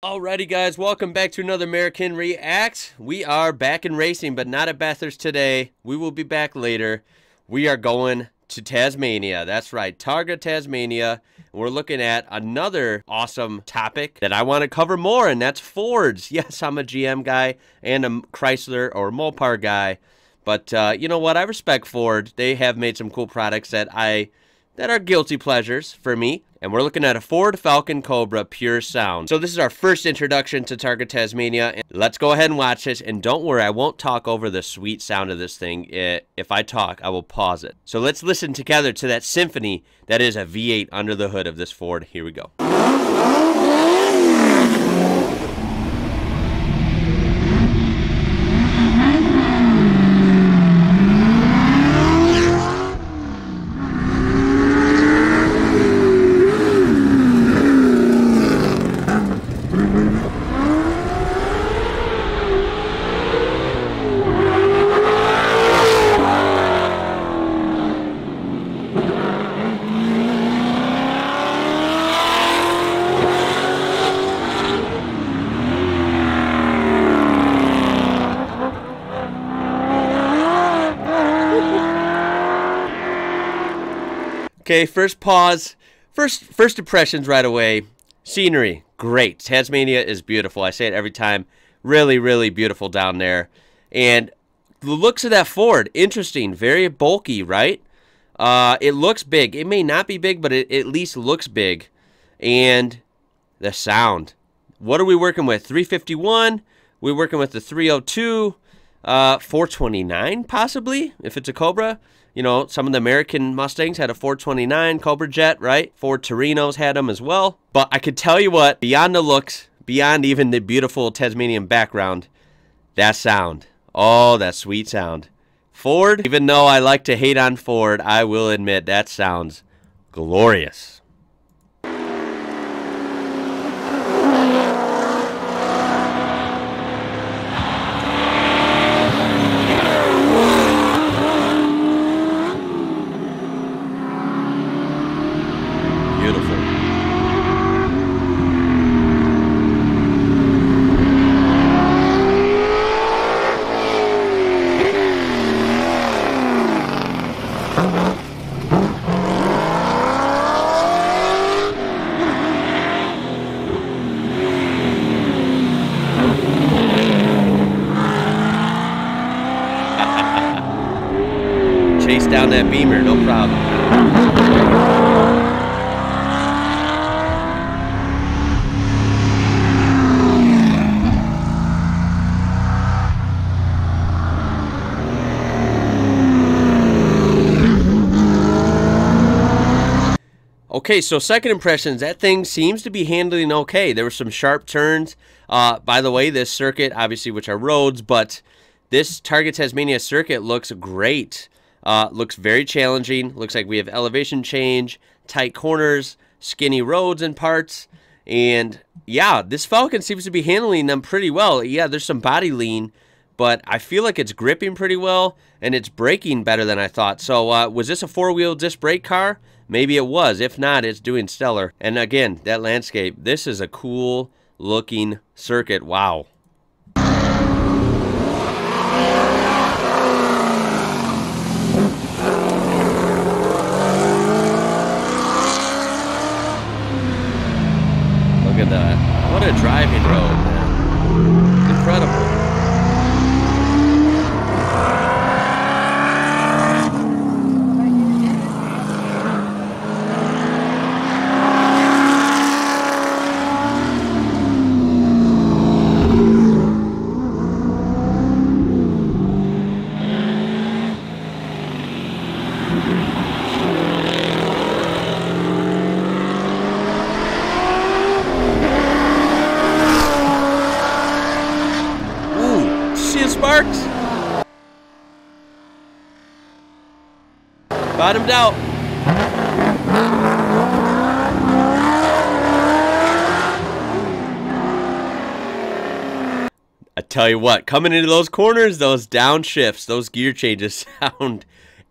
Alrighty guys, welcome back to another American React. We are back in racing, but not at Bathurst today. We will be back later. We are going to Tasmania. That's right, Targa Tasmania. We're looking at another awesome topic that I want to cover more, and that's Fords. Yes, I'm a GM guy and a Chrysler or Mopar guy, but you know what? I respect Ford. They have made some cool products that are guilty pleasures for me. And we're looking at a Ford Falcon Cobra pure sound. So this is our first introduction to Targa Tasmania. And let's go ahead and watch this. And don't worry, I won't talk over the sweet sound of this thing. If I talk, I will pause it. So let's listen together to that symphony that is a V8 under the hood of this Ford. Here we go. Okay, first pause. First impressions right away. Scenery, great. Tasmania is beautiful. I say it every time. Really, really beautiful down there. And the looks of that Ford, interesting. Very bulky, right? It looks big. It may not be big, but it at least looks big. And the sound. What are we working with? 351. We're working with the 302. 429 possibly, if it's a Cobra. You know, some of the American Mustangs had a 429 Cobra jet, right? Ford Torinos had them as well. But I could tell you what, beyond the looks, beyond even the beautiful Tasmanian background, that sound. Oh, that sweet sound. Ford, even though I like to hate on Ford, I will admit that sounds glorious. Chase down that Beamer, no problem. Okay, so second impressions, that thing seems to be handling okay. There were some sharp turns. By the way, this circuit, obviously, which are roads, but this Targa Tasmania circuit looks great. Looks very challenging. Looks like we have elevation change, tight corners, skinny roads in parts. And yeah, this Falcon seems to be handling them pretty well. Yeah, there's some body lean, but I feel like it's gripping pretty well, and it's braking better than I thought. So was this a four-wheel disc brake car? Maybe it was. If not, it's doing stellar. And again, that landscape, this is a cool looking circuit. Wow. Look at that. What a driving road, man. Incredible. Sparks. Bottomed out. I tell you what, coming into those corners, those downshifts, those gear changes sound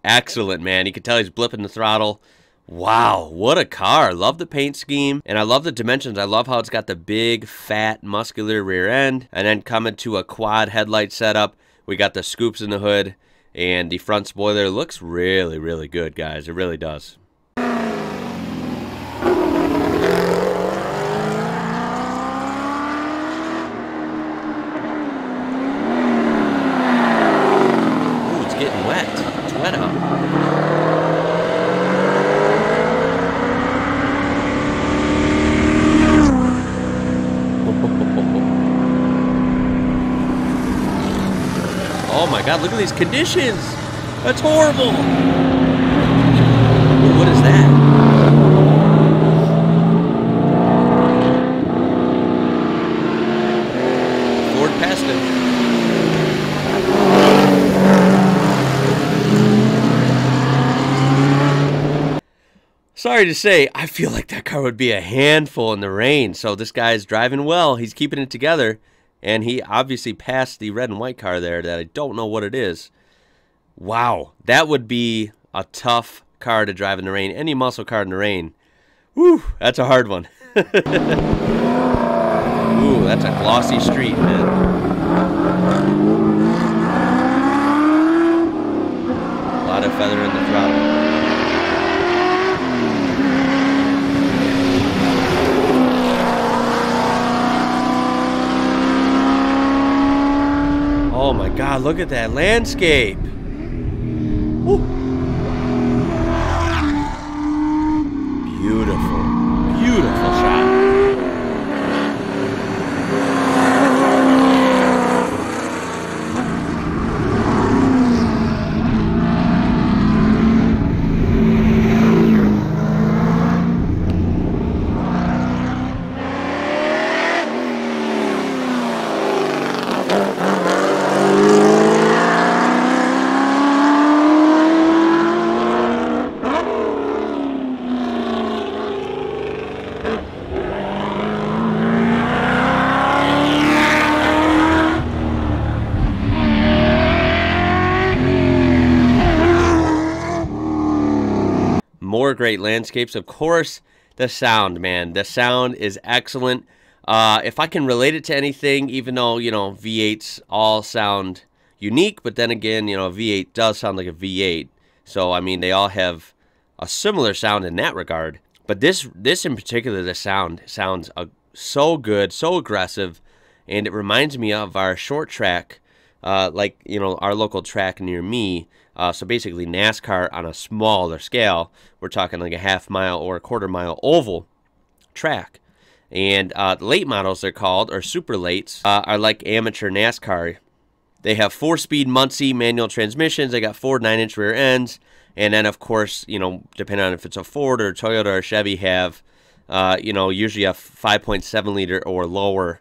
excellent, man. You can tell he's blipping the throttle. Wow, what a car. Love the paint scheme, and I love the dimensions. I love how it's got the big, fat, muscular rear end, and then coming to a quad headlight setup. We got the scoops in the hood, and the front spoiler looks really, really good, guys. It really does. Ooh, it's getting wet. It's wet out. Oh my God, look at these conditions. That's horrible. Ooh, what is that? Ford passed him. Sorry to say, I feel like that car would be a handful in the rain. So this guy's driving well. He's keeping it together. And he obviously passed the red and white car there that I don't know what it is. Wow, that would be a tough car to drive in the rain. Any muscle car in the rain. Whew, that's a hard one. Ooh, that's a glossy street, man. A lot of feather in the throttle. Oh my God, look at that landscape. Woo. Beautiful, beautiful shot. More great landscapes. Of course, the sound, man. The sound is excellent. If I can relate it to anything, even though, you know, V8s all sound unique, but then again, you know, a V8 does sound like a V8. So, I mean, they all have a similar sound in that regard. But this in particular, the sound sounds so good, so aggressive, and it reminds me of our short track, like, you know, our local track near me. So basically NASCAR on a smaller scale. We're talking like a half-mile or a quarter-mile oval track. And the late models, they're called, or super lates, are like amateur NASCAR. They have 4-speed Muncie manual transmissions. They got 4 9-inch rear ends. And then, of course, you know, depending on if it's a Ford or a Toyota or a Chevy, have, you know, usually a 5.7-liter or lower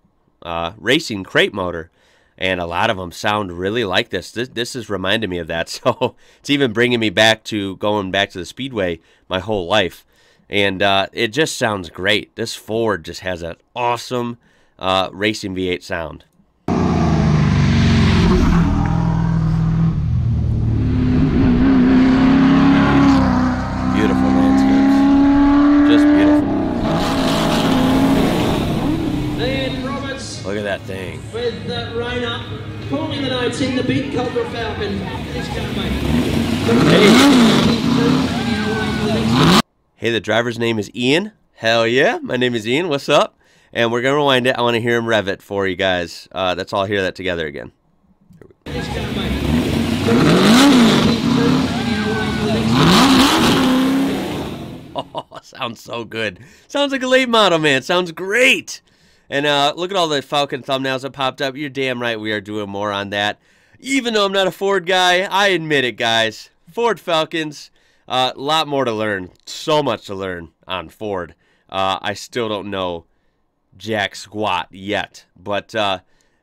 racing crate motor. And a lot of them sound really like this. This is reminding me of that. So it's even bringing me back to going back to the Speedway my whole life. And it just sounds great. This Ford just has an awesome racing V8 sound. Beautiful landscapes. Just beautiful. Look at that thing. With Rainer calling the notes in the big Cobra Falcon. Hey, the driver's name is Ian. Hell yeah, my name is Ian. What's up? And we're going to rewind it. I want to hear him rev it for you guys. Let's all hear that together again. Oh, sounds so good. Sounds like a late model, man. Sounds great. And look at all the Falcon thumbnails that popped up. You're damn right we are doing more on that. Even though I'm not a Ford guy, I admit it, guys. Ford Falcons, a lot more to learn. So much to learn on Ford. I still don't know jack squat yet. But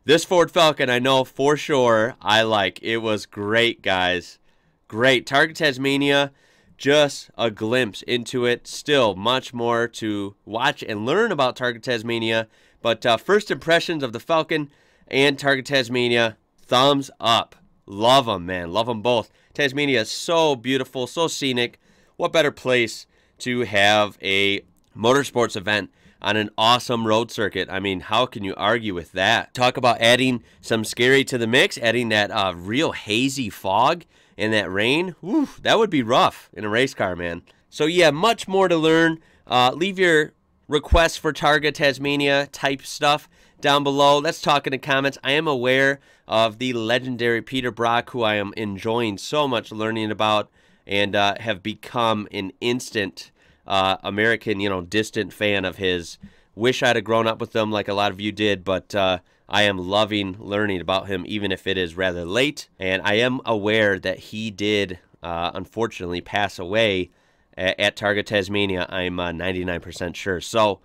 this Ford Falcon, I know for sure I like. It was great, guys. Great. Targa Tasmania, just a glimpse into it. Still much more to watch and learn about Targa Tasmania. But first impressions of the Falcon and Targa Tasmania, thumbs up. Love them, man. Love them both. Tasmania is so beautiful, so scenic. What better place to have a motorsports event on an awesome road circuit. I mean, how can you argue with that? Talk about adding some scary to the mix, adding that real hazy fog and that rain. Whew, that would be rough in a race car, man. So yeah, much more to learn. Leave your requests for Targa Tasmania type stuff down below. Let's talk in the comments. I am aware of the legendary Peter Brock, who I am enjoying so much learning about, and have become an instant American, distant fan of his. Wish I'd have grown up with him like a lot of you did, but I am loving learning about him, even if it is rather late. And I am aware that he did, unfortunately, pass away at Targa Tasmania. I'm 99% sure. So,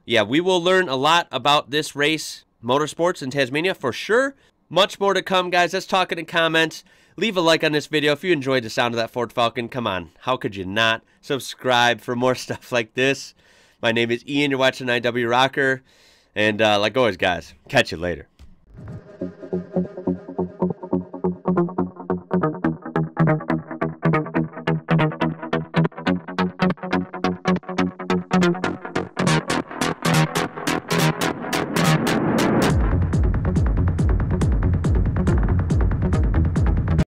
yeah, we will learn a lot about this race, motorsports in Tasmania, for sure. Much more to come, guys. Let's talk in the comments. Leave a like on this video if you enjoyed the sound of that Ford Falcon. Come on, how could you not? Subscribe for more stuff like this. My name is Ian. You're watching IWrocker. And like always, guys, catch you later.